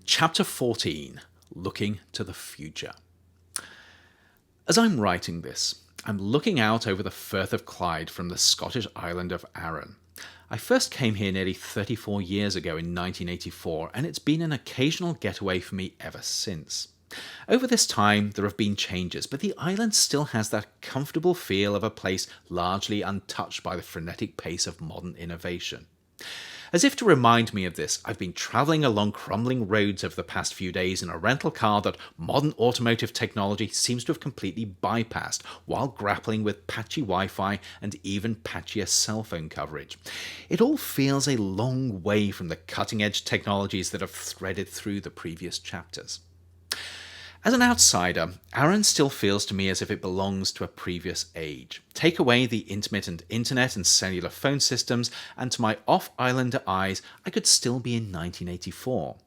Chapter 14, Looking to the Future. As I'm writing this, I'm looking out over the Firth of Clyde from the Scottish island of Arran. I first came here nearly 34 years ago in 1984, and it's been an occasional getaway for me ever since. Over this time, there have been changes, but the island still has that comfortable feel of a place largely untouched by the frenetic pace of modern innovation. As if to remind me of this, I've been travelling along crumbling roads over the past few days in a rental car that modern automotive technology seems to have completely bypassed, while grappling with patchy Wi-Fi and even patchier cell phone coverage. It all feels a long way from the cutting-edge technologies that have threaded through the previous chapters. As an outsider, Arran still feels to me as if it belongs to a previous age. Take away the intermittent internet and cellular phone systems, and to my off-islander eyes, I could still be in 1984.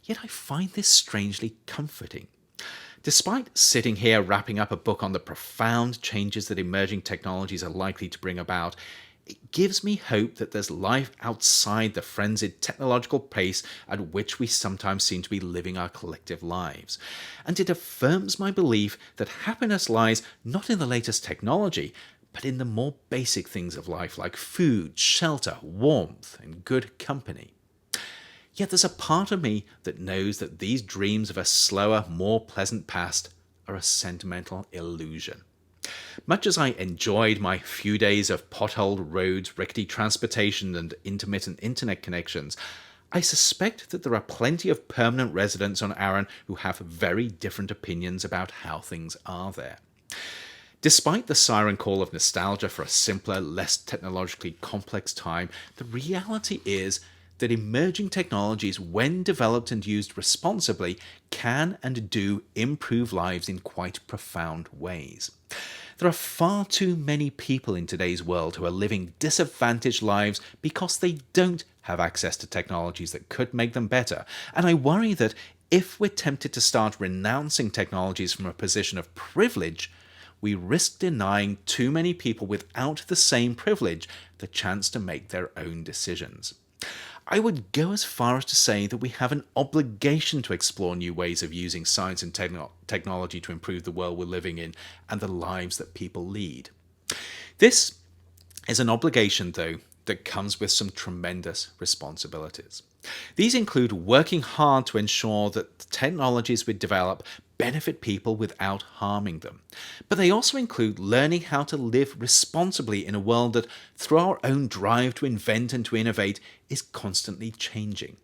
Yet I find this strangely comforting. Despite sitting here wrapping up a book on the profound changes that emerging technologies are likely to bring about, it gives me hope that there's life outside the frenzied technological pace at which we sometimes seem to be living our collective lives. And it affirms my belief that happiness lies not in the latest technology, but in the more basic things of life like food, shelter, warmth, and good company. Yet there's a part of me that knows that these dreams of a slower, more pleasant past are a sentimental illusion. Much as I enjoyed my few days of potholed roads, rickety transportation, and intermittent internet connections, I suspect that there are plenty of permanent residents on Arran who have very different opinions about how things are there. Despite the siren call of nostalgia for a simpler, less technologically complex time, the reality is that emerging technologies, when developed and used responsibly, can and do improve lives in quite profound ways. There are far too many people in today's world who are living disadvantaged lives because they don't have access to technologies that could make them better, and I worry that if we're tempted to start renouncing technologies from a position of privilege, we risk denying too many people without the same privilege the chance to make their own decisions. I would go as far as to say that we have an obligation to explore new ways of using science and technology to improve the world we're living in and the lives that people lead. This is an obligation, though, that comes with some tremendous responsibilities. These include working hard to ensure that the technologies we develop benefit people without harming them. But they also include learning how to live responsibly in a world that, through our own drive to invent and to innovate, is constantly changing.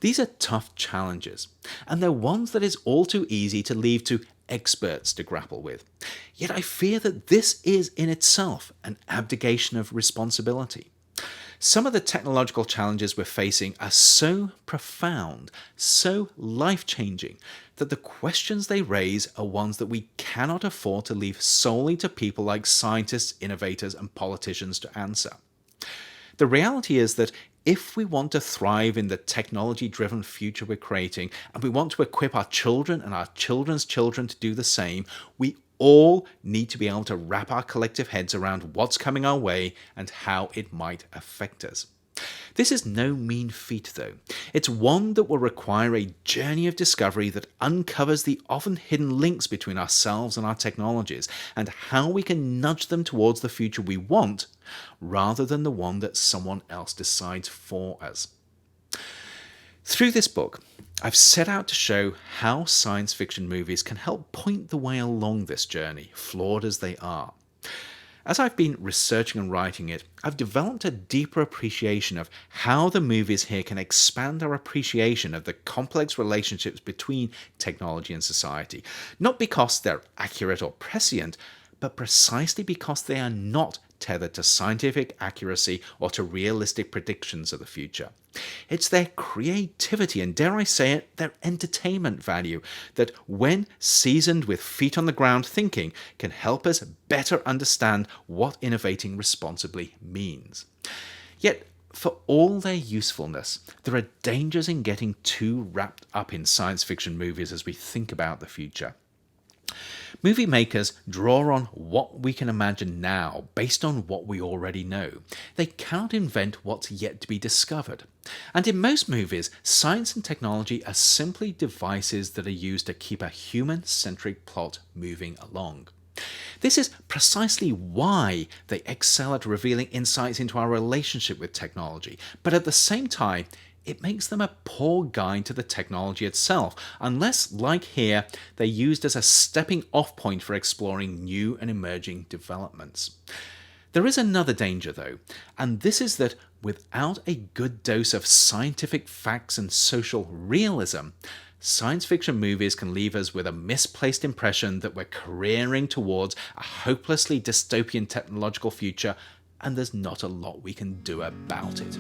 These are tough challenges, and they're ones that is all too easy to leave to experts to grapple with. Yet I fear that this is in itself an abdication of responsibility. Some of the technological challenges we're facing are so profound, so life-changing, that the questions they raise are ones that we cannot afford to leave solely to people like scientists, innovators, and politicians to answer. The reality is that if we want to thrive in the technology-driven future we're creating, and we want to equip our children and our children's children to do the same, we all need to be able to wrap our collective heads around what's coming our way and how it might affect us. This is no mean feat, though. It's one that will require a journey of discovery that uncovers the often hidden links between ourselves and our technologies, and how we can nudge them towards the future we want, rather than the one that someone else decides for us. Through this book, I've set out to show how science fiction movies can help point the way along this journey, flawed as they are. As I've been researching and writing it, I've developed a deeper appreciation of how the movies here can expand our appreciation of the complex relationships between technology and society, not because they're accurate or prescient, but precisely because they are not tethered to scientific accuracy or to realistic predictions of the future. It's their creativity and, dare I say it, their entertainment value that, when seasoned with feet on the ground thinking, can help us better understand what innovating responsibly means. Yet, for all their usefulness, there are dangers in getting too wrapped up in science fiction movies as we think about the future. Movie makers draw on what we can imagine now based on what we already know. They cannot invent what's yet to be discovered. And in most movies, science and technology are simply devices that are used to keep a human-centric plot moving along. This is precisely why they excel at revealing insights into our relationship with technology, but at the same time, it makes them a poor guide to the technology itself, unless, like here, they're used as a stepping off point for exploring new and emerging developments. There is another danger, though, and this is that without a good dose of scientific facts and social realism, science fiction movies can leave us with a misplaced impression that we're careering towards a hopelessly dystopian technological future, and there's not a lot we can do about it.